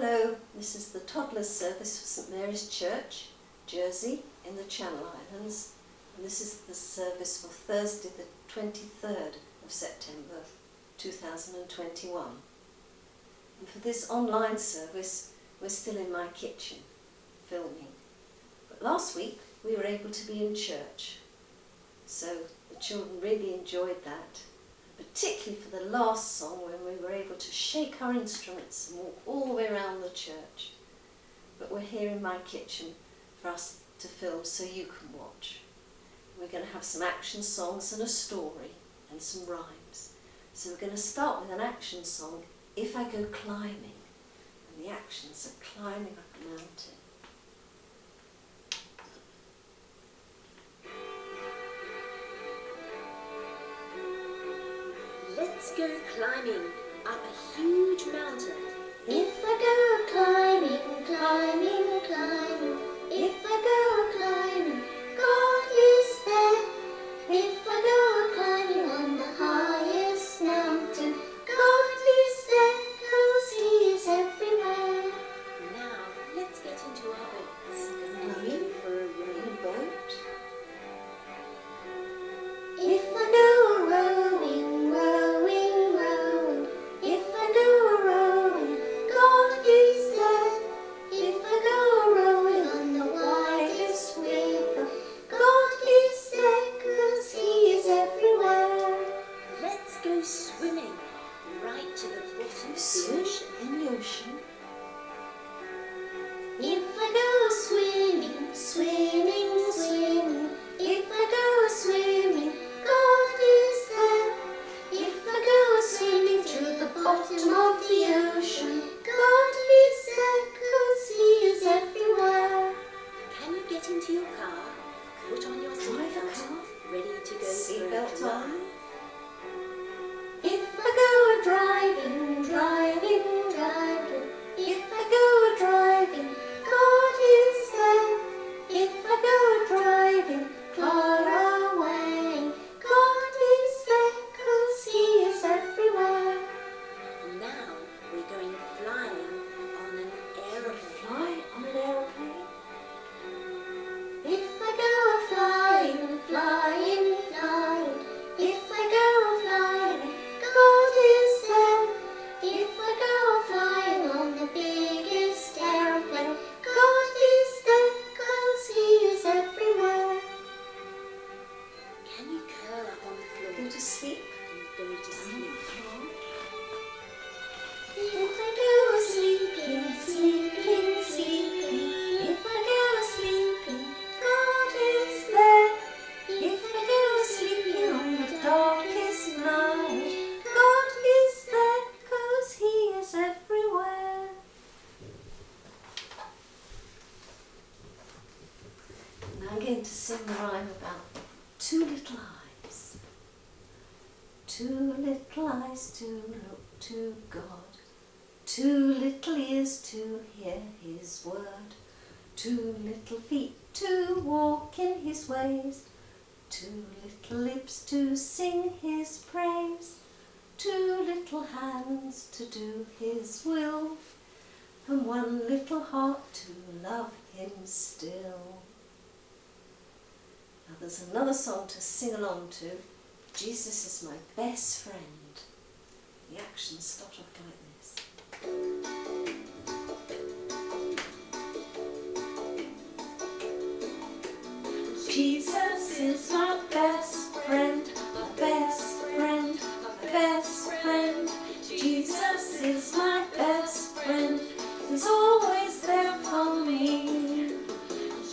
Hello, this is the Toddlers service for St Mary's Church, Jersey, in the Channel Islands, and this is the service for Thursday the 23rd of September 2021. And for this online service, we're still in my kitchen, filming. But last week we were able to be in church, so the children really enjoyed that. Particularly for the last song, when we were able to shake our instruments and walk all the way around the church. But we're here in my kitchen for us to film so you can watch. We're going to have some action songs and a story and some rhymes. So we're going to start with an action song, If I Go Climbing. And the actions are climbing up a mountain. Let's go climbing up a huge mountain. If I go climbing, climbing, climbing, if I go climbing, God is there. If I go climbing on the highest mountain, God is there, 'cause He is everywhere. Now, let's get into our boats. Rowing for a rowing boat. If I go rowing, rowing, rowing, if I go rowing, God is there. If I go rowing on the widest river, God is there, 'cause He is everywhere. Let's go swimming right to the bottom of the Swim ocean. in the ocean. If I go swimming, swimming, swimming, if I go swimming, God is there. If I go swimming to the bottom of the ocean, God is there, 'cause He is everywhere. Can you get into your car? Put on your Drive a seatbelt, car. ready to go for a Seatbelt drive. on. If I go driving, driving, driving, if I go driving, God is there. If I go driving far away, God is there, 'cause He is everywhere. Now we're going flying on an aeroplane. Fly on an aeroplane. If I go flying, flying, flying, if I go flying, God is there. If I go flying on the biggest aeroplane, God is there, 'cause He is everywhere. Can you curl up on the floor Go to sleep. and go to sleep? If I go sleeping, sleeping, sleeping, if I go sleeping, God is there. If I go sleeping on the darkest night, God is there, 'cause He is everywhere. And I'm going to sing the rhyme about two little eyes. Two little eyes to look to God. Two little ears to hear His word. Two little feet to walk in His ways. Two little lips to sing His praise. Two little hands to do His will. And one little heart to love Him still. Now there's another song to sing along to. Jesus is my best friend. The actions start off like this. Jesus is my best friend, my best friend, my best friend. Jesus is my best friend. He's always there for me.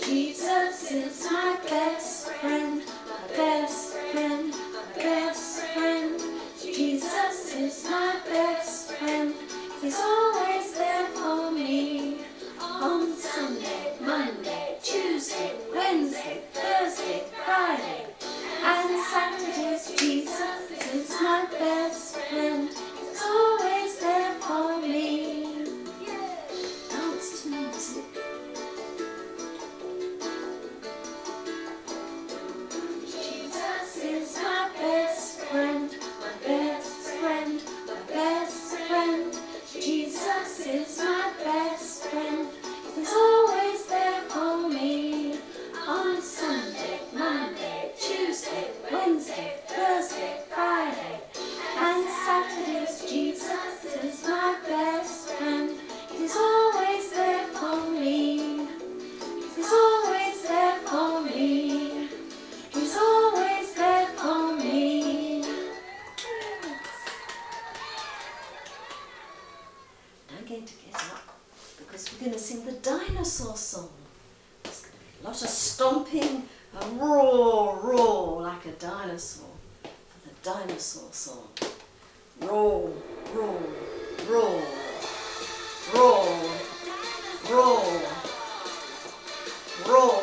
Jesus is my best friend, my best friend, my best friend. Jesus is my best friend. He's always there for me. On Sunday, Monday, Tuesday, Wednesday, Thursday, Friday, and Saturdays. Jesus is my best friend. He's always there for me. Dance to music. Jesus is my best friend, my best friend, my best friend. Jesus going to get up because we're going to sing the dinosaur song. There's going to be a lot of stomping and roar, roar like a dinosaur for the dinosaur song. Roar, roar, roar, roar, roar, roar,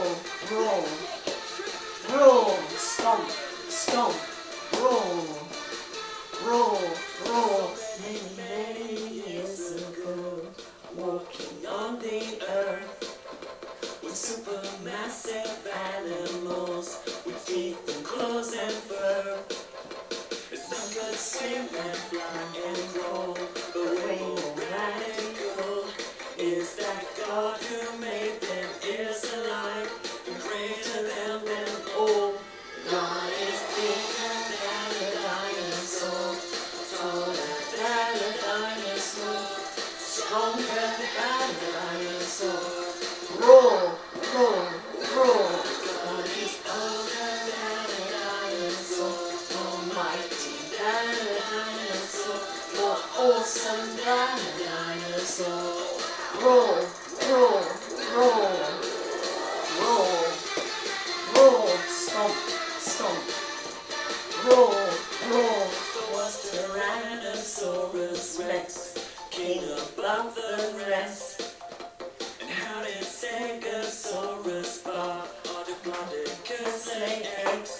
roar, roar, stomp, stomp, roar, roar, roar. Many, many years ago, walking on the earth were supermassive animals with teeth and claws and fur. Some could swim and fly and roll, but way more radical is that God who made them is alive and greater than them all. God is bigger than a dinosaur, taller than a dinosaur, stronger than a dinosaur. Roar, roar, roar. God is older than a dinosaur, more mighty than a dinosaur, more awesome than a dinosaur. Roar, roar, roar, roar, roar, stomp, stomp. Roar, roar, was Tyrannosaurus Rex, king above the rest. And how did Stegosaurus bark, or the Diplodocus lay eggs?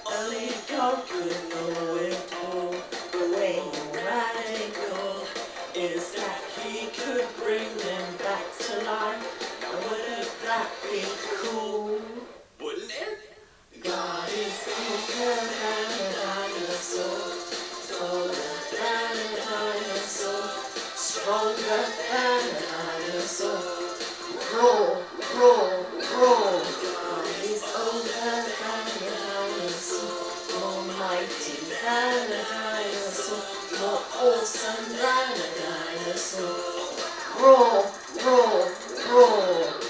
Only God could know it all. The way radical is that he could bring them back to life. Now wouldn't that be cool? Wouldn't it? God is bigger than a dinosaur, taller than a dinosaur, stronger than a dinosaur. Roar, roar, roar. God is older than a dinosaur, more mighty than a dinosaur, more awesome than a dinosaur. Roar, roar, roar.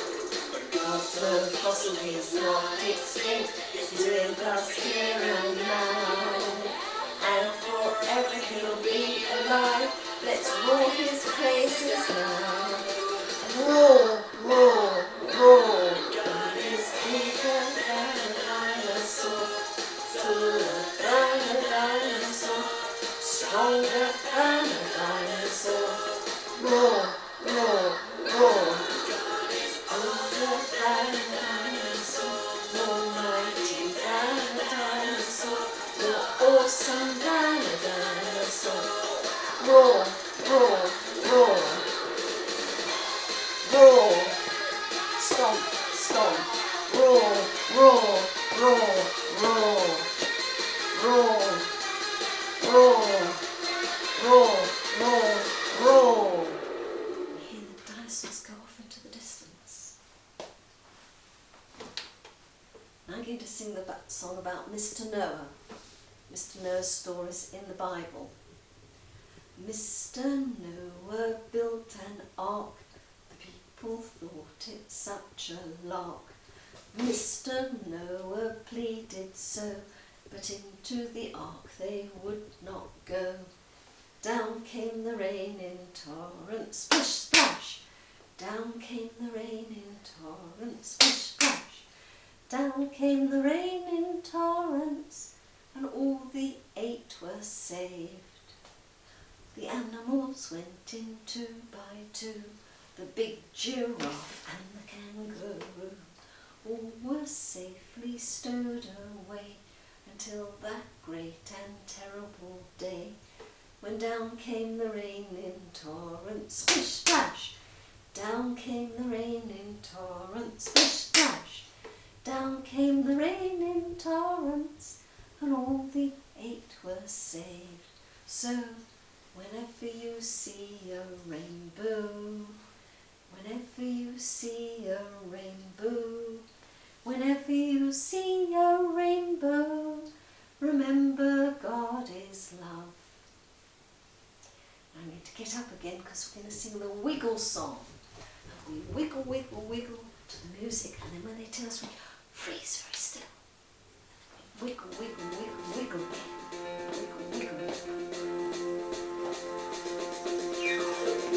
God's the fossil is not extinct, he's with us here and now, and forever he'll be alive. Let's roar his praises now. Roar, roar, roar. God is bigger than a dinosaur, taller than a dinosaur, stronger than a dinosaur. Roar, roar, roar. Older than a dinosaur, more mighty than a dinosaur, more awesome than a dinosaur. Roar, roar, roar, roar, stomp, stomp, roar, roar, roar, roar, roar, roar, roar, roar, roar. You hear the dinosaurs go off into the distance. I'm going to sing the song about Mr. Noah. Mr. Noah's stories in the Bible. Mr. Noah built an ark. The people thought it such a lark. Mr. Noah pleaded so, but into the ark they would not go. Down came the rain in torrents, splish, splash. Down came the rain in torrents, splish, splash. Down came the rain in torrents, and all the 8 were saved. The animals went in 2 by 2, the big giraffe and the kangaroo. All were safely stowed away until that great and terrible day, when down came the rain in torrents, splish, splash. Down came the rain in torrents, splish, splash. Down came the rain in torrents, and all the 8 were saved. So, whenever you see a rainbow, whenever you see a rainbow, whenever you see a rainbow, remember God is love. I'm going to get up again because we're going to sing the wiggle song. And we wiggle, wiggle, wiggle to the music, and then when they tell us we freeze very still. Wiggle, wiggle, wiggle, wiggle again. Wiggle, wiggle.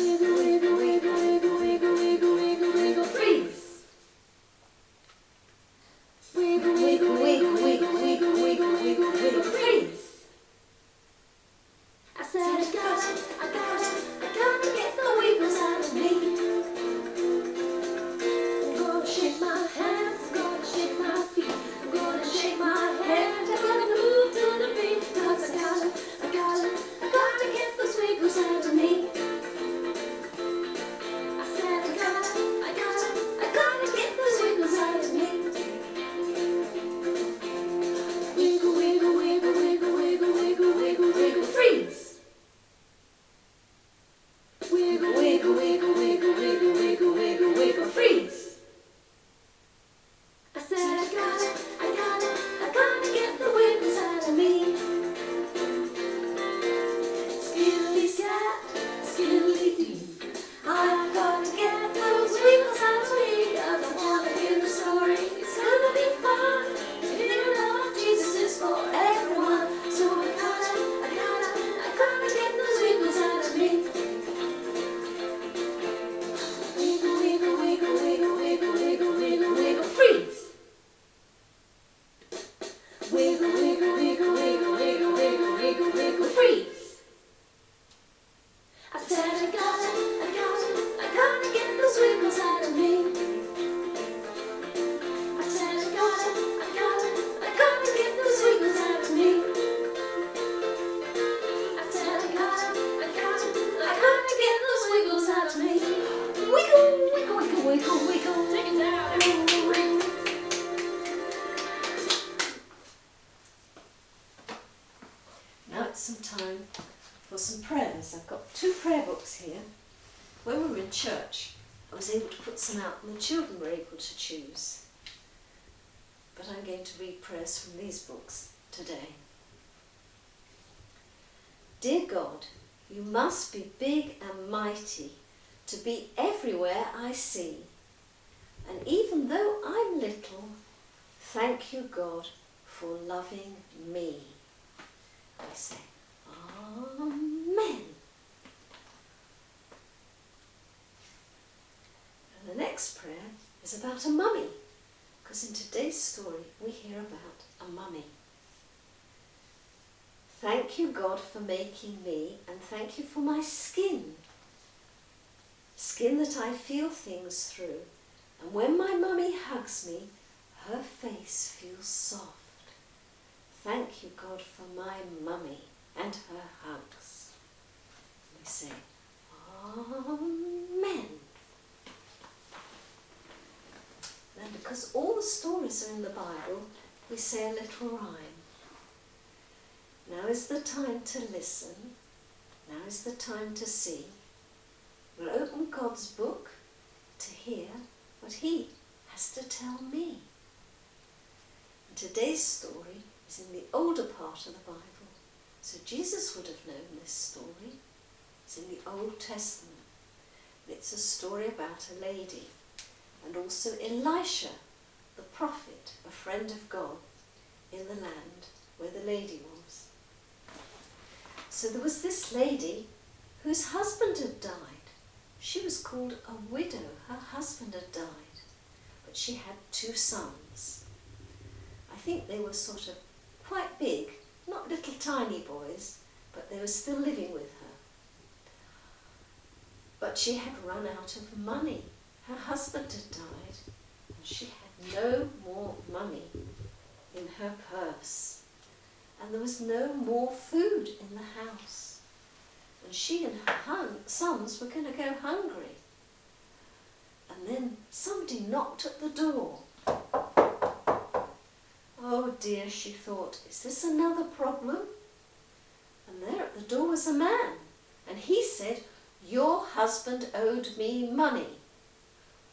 prayer books here. When we were in church, I was able to put some out and the children were able to choose. But I'm going to read prayers from these books today. Dear God, you must be big and mighty to be everywhere I see. And even though I'm little, thank you, God, for loving me. I say, Amen. And the next prayer is about a mummy, because in today's story we hear about a mummy. Thank you, God, for making me, and thank you for my skin. Skin that I feel things through. And when my mummy hugs me, her face feels soft. Thank you, God, for my mummy and her hugs. We say, Amen. Now, because all the stories are in the Bible, we say a little rhyme. Now is the time to listen. Now is the time to see. We'll open God's book to hear what He has to tell me. And today's story is in the older part of the Bible. So Jesus would have known this story. It's in the Old Testament. It's a story about a lady. And also Elisha, the prophet, a friend of God, in the land where the lady was. So there was this lady whose husband had died. She was called a widow. Her husband had died, but she had 2 sons. I think they were sort of quite big, not little tiny boys, but they were still living with her. But she had run out of money. Her husband had died, and she had no more money in her purse. And there was no more food in the house. And she and her sons were going to go hungry. And then somebody knocked at the door. Oh dear, she thought, is this another problem? And there at the door was a man. And he said, your husband owed me money.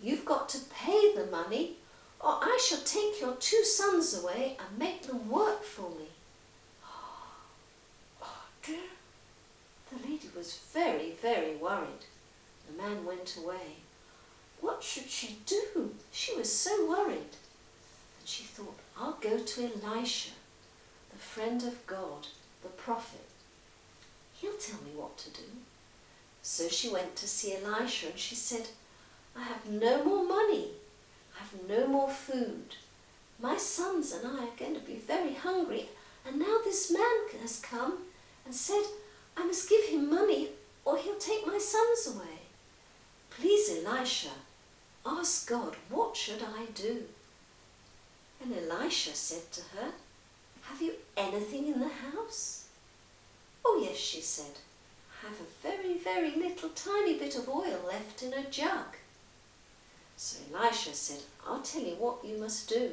You've got to pay the money, or I shall take your 2 sons away and make them work for me. Oh dear. The lady was very, very worried. The man went away. What should she do? She was so worried. And she thought, I'll go to Elisha, the friend of God, the prophet. He'll tell me what to do. So she went to see Elisha and she said, I have no more money. I have no more food. My sons and I are going to be very hungry. And now this man has come and said, I must give him money or he'll take my sons away. Please, Elisha, ask God, what should I do? And Elisha said to her, have you anything in the house? Oh yes, she said, I have a very, very little tiny bit of oil left in a jug. So Elisha said, I'll tell you what you must do.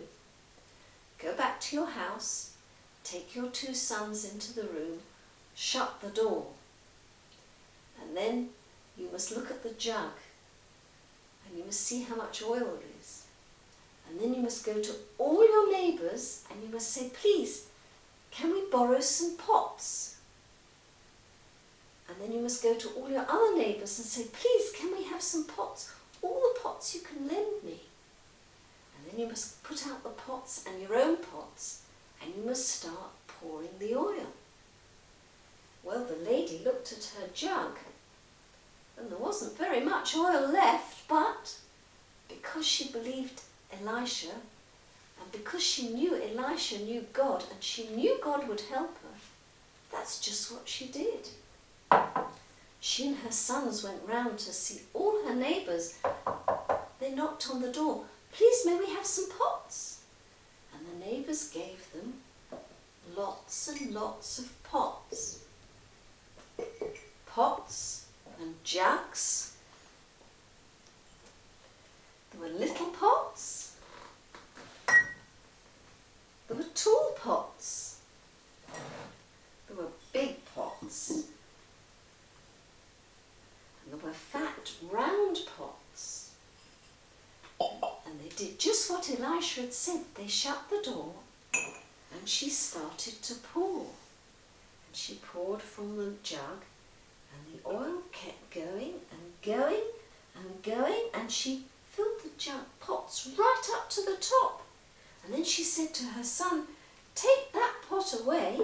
Go back to your house, take your 2 sons into the room, shut the door, and then you must look at the jug and you must see how much oil there is. And then you must go to all your neighbours and you must say, please, can we borrow some pots? And then you must go to all your other neighbours and say, please, can we have some pots? All the pots you can lend me. And then you must put out the pots and your own pots and you must start pouring the oil. Well, the lady looked at her jug and there wasn't very much oil left, but because she believed Elisha and because she knew Elisha knew God and she knew God would help her, that's just what she did. She and her sons went round to see all her neighbours. They knocked on the door. Please, may we have some pots? And the neighbours gave them lots and lots of pots. Pots and jugs. There were little pots. There were tall pots. There were big pots. flat, round pots. And they did just what Elisha had said. They shut the door and she started to pour. And she poured from the jug and the oil kept going and going and going, and she filled the jug pots right up to the top. And then she said to her son, "Take that pot away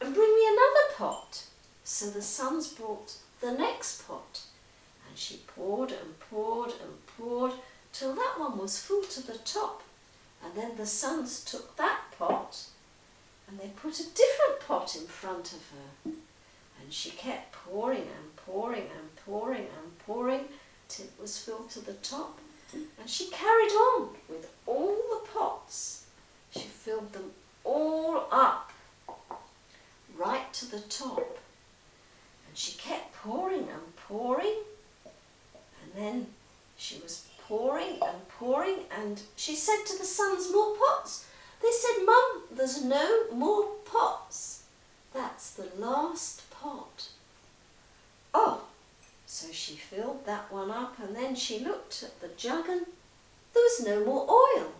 and bring me another pot." So the sons brought the next pot, and she poured and poured and poured till that one was full to the top. And then the sons took that pot and they put a different pot in front of her. And she kept pouring and pouring and pouring and pouring till it was filled to the top. And she carried on with all the pots. She filled them all up, right to the top. And she kept pouring and pouring. And then she was pouring and pouring, and she said to the sons, "More pots." They said, "Mum, there's no more pots. That's the last pot." Oh, so she filled that one up, and then she looked at the jug and there was no more oil.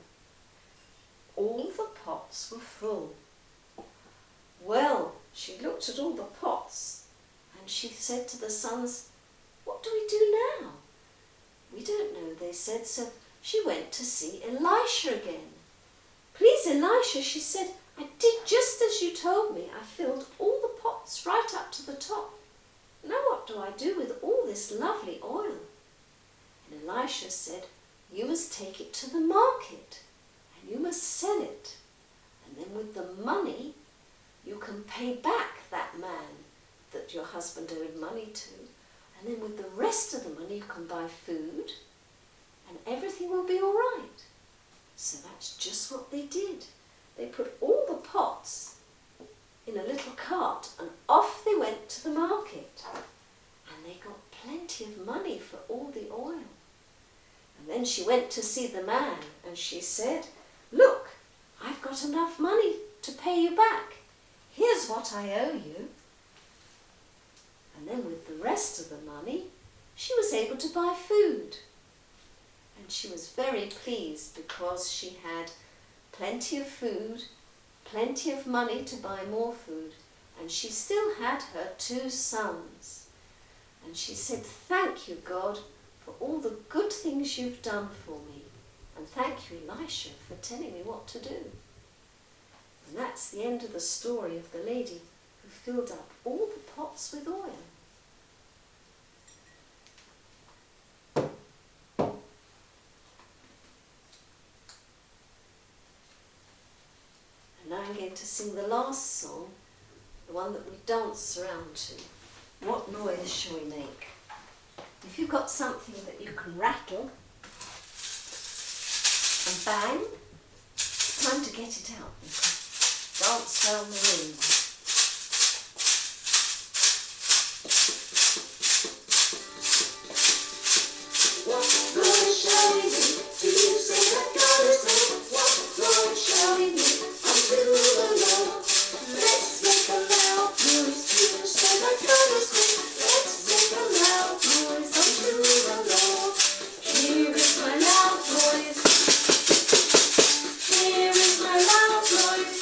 All the pots were full. Well, she looked at all the pots and she said to the sons, "What do we do now?" "We don't know," they said, so she went to see Elisha again. "Please, Elisha," she said, "I did just as you told me. I filled all the pots right up to the top. Now what do I do with all this lovely oil?" And Elisha said, "You must take it to the market and you must sell it. And then with the money you can pay back that man that your husband owed money to. And then with the rest of the money you can buy food and everything will be all right." So that's just what they did. They put all the pots in a little cart and off they went to the market. And they got plenty of money for all the oil. And then she went to see the man and she said, "Look, I've got enough money to pay you back. Here's what I owe you." And then with the rest of the money, she was able to buy food. And she was very pleased because she had plenty of food, plenty of money to buy more food, and she still had her 2 sons. And she said, "Thank you, God, for all the good things you've done for me. And thank you, Elisha, for telling me what to do." And that's the end of the story of the lady who filled up all the pots with oil. And now I'm going to sing the last song, the one that we dance around to. What noise shall we make? If you've got something that you can rattle and bang, it's time to get it out. You can dance down the room. What noise shall we make? Do you say that God is good? What noise shall we make unto the Lord? Let's make a loud noise. Do you say that God is good? Let's make a loud noise unto the Lord. Here is my loud noise. Here is my loud noise.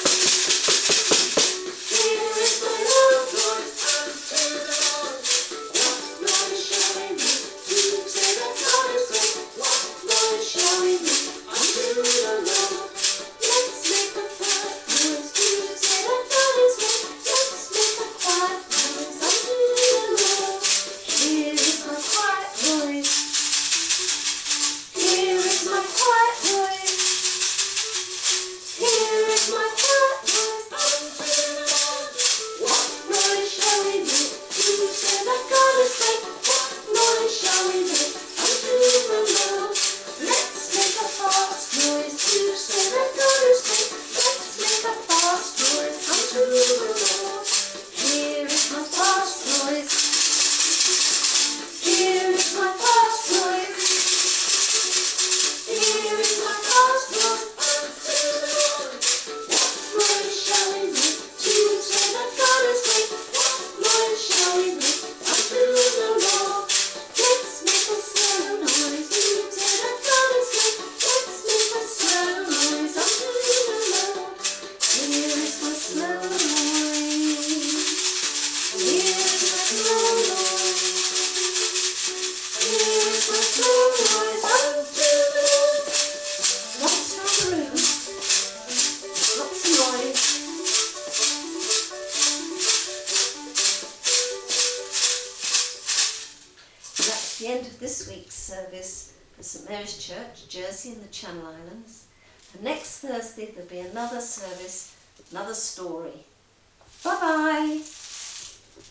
the end of this week's service for St Mary's Church, Jersey and the Channel Islands. And next Thursday there'll be another service, another story. Bye-bye.